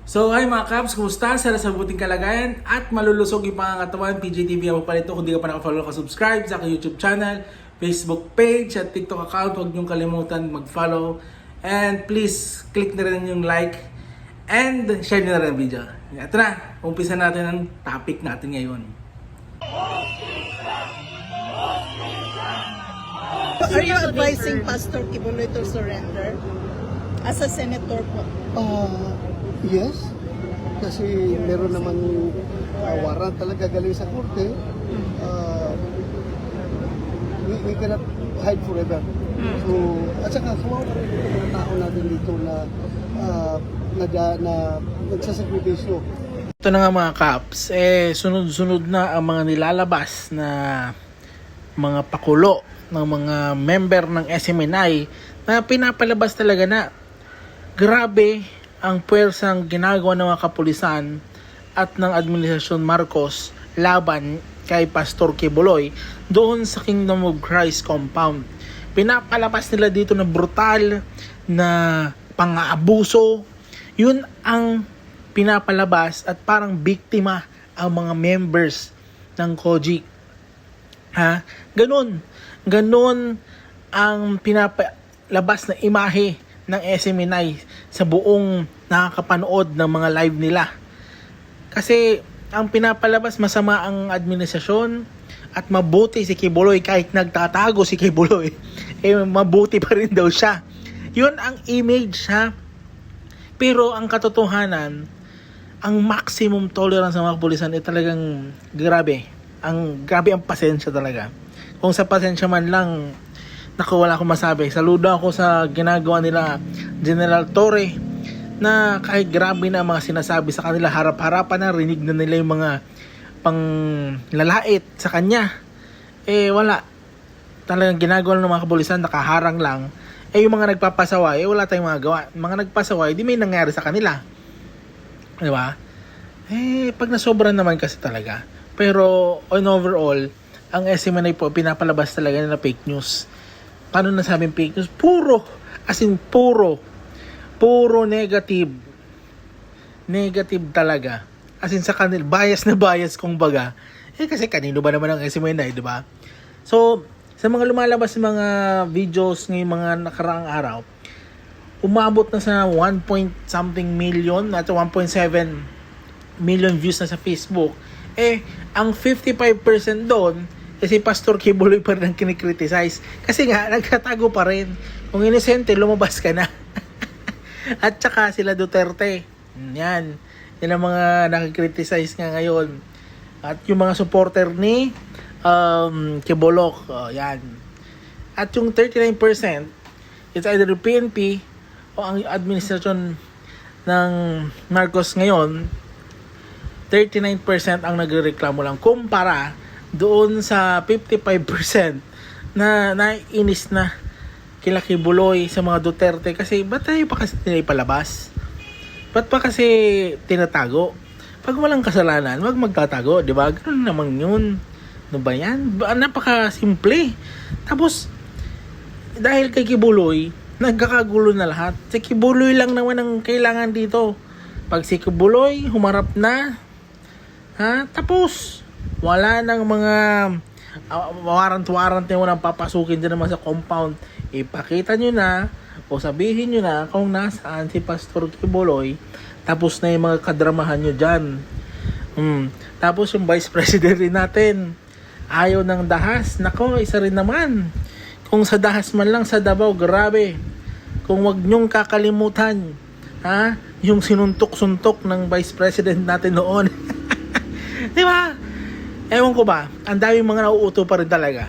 So hi mga Kabs, kumusta? Sana sa mabuting kalagayan at malulusog yung pangangatawan. PJTV ako pa rito. Kung di ka pa naka-follow, subscribe sa aking YouTube channel, Facebook page at TikTok account. Huwag niyong kalimutan mag-follow. And please, click na rin yung like and share nyo na rin ang video. Ito na, umpisa natin ang topic natin ngayon. Are you advising Pastor Kibuloy to surrender as a senator po? Yes, kasi meron naman warrant talaga galing sa korte. We cannot hide forever. So, at saka kawawa rin yung mga tao natin dito na nagsasakripisyo. Ito na nga mga Kaps, sunod-sunod na ang mga nilalabas na mga pakulo ng mga member ng SMNI na pinapalabas talaga na grabe ang puwersang ginagawa ng mga kapulisan at ng Administrasyon Marcos laban kay Pastor Kibuloy doon sa Kingdom of Christ compound. Pinapalabas nila dito na brutal na pang-aabuso. Yun ang pinapalabas at parang biktima ang mga members ng COGIC. Ganun ang pinapalabas na imahe ng SMNI sa buong nakakapanood ng mga live nila. Kasi ang pinapalabas masama ang administrasyon at mabuti si Kibuloy. Kahit nagtatago si Kibuloy, mabuti pa rin daw siya. Yun ang image Pero ang katotohanan, ang maximum tolerance ng mga kapulisan ay talagang grabe. Grabe ang pasensya talaga. Kung sa pasensya man lang, naku, wala akong masabi. Saludo ako sa ginagawa nila General Torre na kahit grabe na ang mga sinasabi sa kanila, harap-harapan na, rinig na nila yung mga panglalait sa kanya. Wala. Talagang ginagawa ng mga kapulisan, nakaharang lang. Yung mga nagpapasaway, wala tayong magawa. Mga nagpasaway, di may nangyari sa kanila. Di ba? Pag nasobran naman kasi talaga. Pero on overall, ang SMNI po, pinapalabas talaga na fake news. Paano nasabing fake news? Puro negative. Negative talaga. As in sa kanil, bias kung baga. Kasi kanino ba naman ang SMNI, di ba? So, sa mga lumalabas mga videos ngayong mga nakaraang araw, umabot na sa 1.something million at 1.7 million views na sa Facebook. Ang 55% doon, si Pastor Kibuloy pa rin ang kinikriticize. Kasi nga, nagtatago pa rin. Kung inosente, lumabas ka na. At saka sila Duterte. Yan ang mga nakikriticize nga ngayon. At yung mga supporter ni Kibolok. Yan. At yung 39%, it's either the PNP o ang administrasyon ng Marcos ngayon, 39% ang nagrereklamo lang kumpara doon sa 55% na naiinis na kila Kibuloy sa mga Duterte. Kasi ba't tayo pa kasi nila ipalabas? Ba't pa kasi tinatago? Pag walang kasalanan, wag magtatago, di ba? Ganun naman yun. Ano ba yan? Napaka-simple. Tapos, dahil kay Kibuloy, nagkakagulo na lahat. Si Kibuloy lang naman ang kailangan dito. Pag si Kibuloy, humarap na, tapos, wala nang mga warrant na walang papasukin din naman sa compound. Ipakita nyo na o sabihin nyo na kung nasaan si Pastor Kibuloy, tapos na yung mga kadramahan nyo dyan. Tapos yung Vice President rin natin, ayaw ng dahas. Nako, isa rin naman. Kung sa dahas man lang sa Davao, grabe. Kung wag nyong kakalimutan, yung sinuntok-suntok ng Vice President natin noon. Di ba? Ewan ko ba, ang daming mga nauuto pa rin talaga.